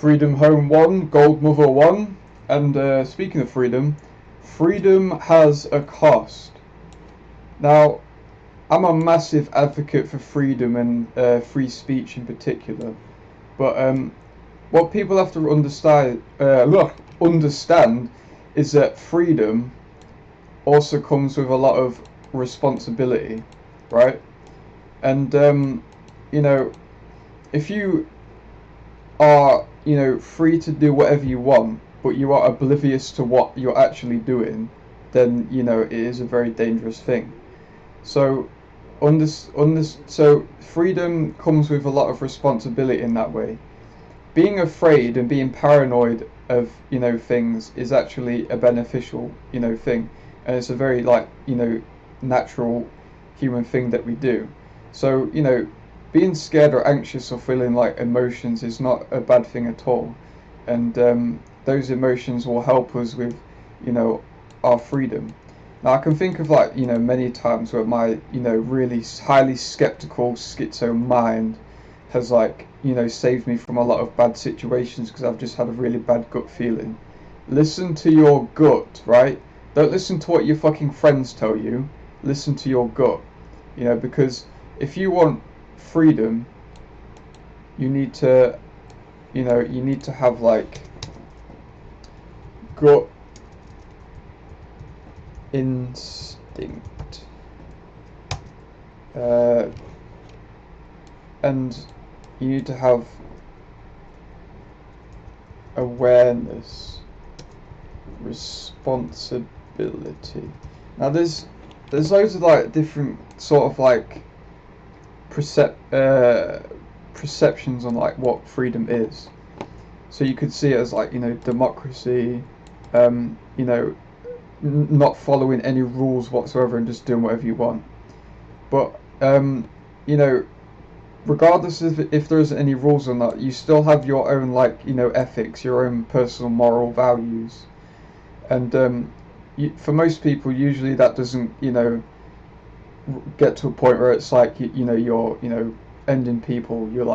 Freedom Home 1, Gold Mother 1, and speaking of freedom, freedom has a cost. Now, I'm a massive advocate for freedom and free speech in particular, but what people have to understand is that freedom also comes with a lot of responsibility, right? And you know, if you are, free to do whatever you want, but you are oblivious to what you're actually doing, then it is a very dangerous thing. So, so freedom comes with a lot of responsibility in that way. Being afraid and being paranoid of things is actually a beneficial thing, and it's a very natural human thing that we do. So being scared or anxious or feeling like emotions is not a bad thing at all, and those emotions will help us with our freedom. Now I can think of many times where my really highly skeptical schizo mind has saved me from a lot of bad situations because I've just had a really bad gut feeling. Listen to your gut, right? Don't listen to what your fucking friends tell you. Listen to your gut. Because if you want freedom, you need to have gut instinct, and you need to have awareness, responsibility. Now there's loads of different sort of perceptions on what freedom is. So you could see it as democracy, not following any rules whatsoever and just doing whatever you want. But regardless of if there isn't any rules or not, you still have your own ethics, your own personal moral values, and for most people usually that doesn't get to a point where it's you're ending people, you're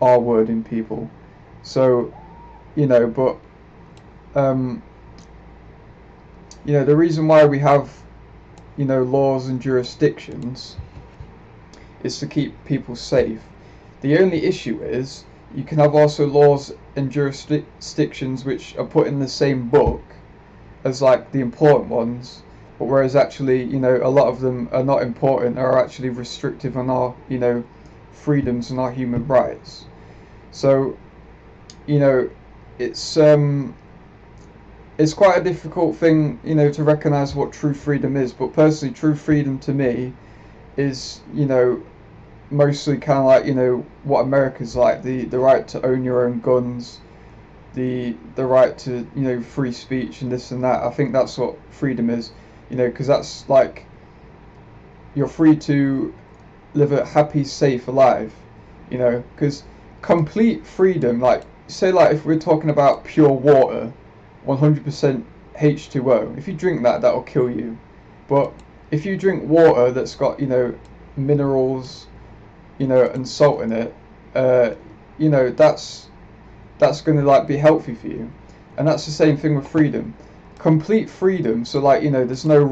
R-wording people. So but the reason why we have laws and jurisdictions is to keep people safe. The only issue is you can have also laws and jurisdictions which are put in the same book as the important ones, but whereas actually a lot of them are not important, are actually restrictive on our freedoms and our human rights. So it's quite a difficult thing to recognize what true freedom is, but personally true freedom to me is mostly kind of what America's the right to own your own guns, the right to free speech and this and that. I think that's what freedom is, because that's you're free to live a happy, safe life, because complete freedom, say if we're talking about pure water, 100% H2O, if you drink that'll kill you. But if you drink water that's got minerals and salt in it, that's going to be healthy for you. And that's the same thing with freedom, complete freedom. So there's no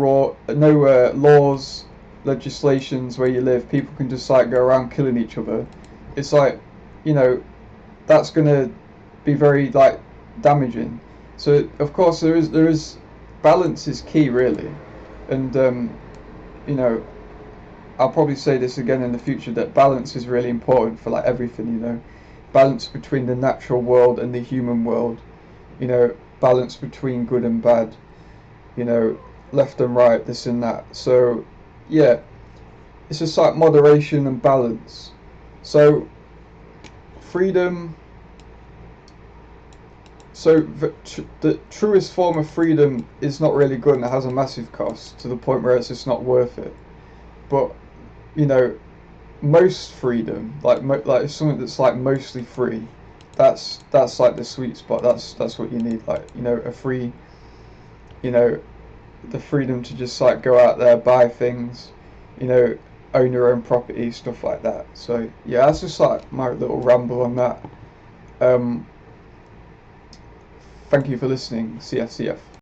laws, legislations where you live, people can just go around killing each other. It's that's going to be very damaging. So of course there is balance is key, really. And I'll probably say this again in the future, that balance is really important for everything. Balance between the natural world and the human world, balance between good and bad, left and right, this and that. So yeah, it's just moderation and balance. So freedom, so the truest form of freedom is not really good, and it has a massive cost to the point where it's just not worth it. But most freedom, something that's mostly free, that's the sweet spot. That's what you need. A free, the freedom to just go out there, buy things, own your own property, stuff like that. So yeah, that's just my little ramble on that. Thank you for listening, CFCF.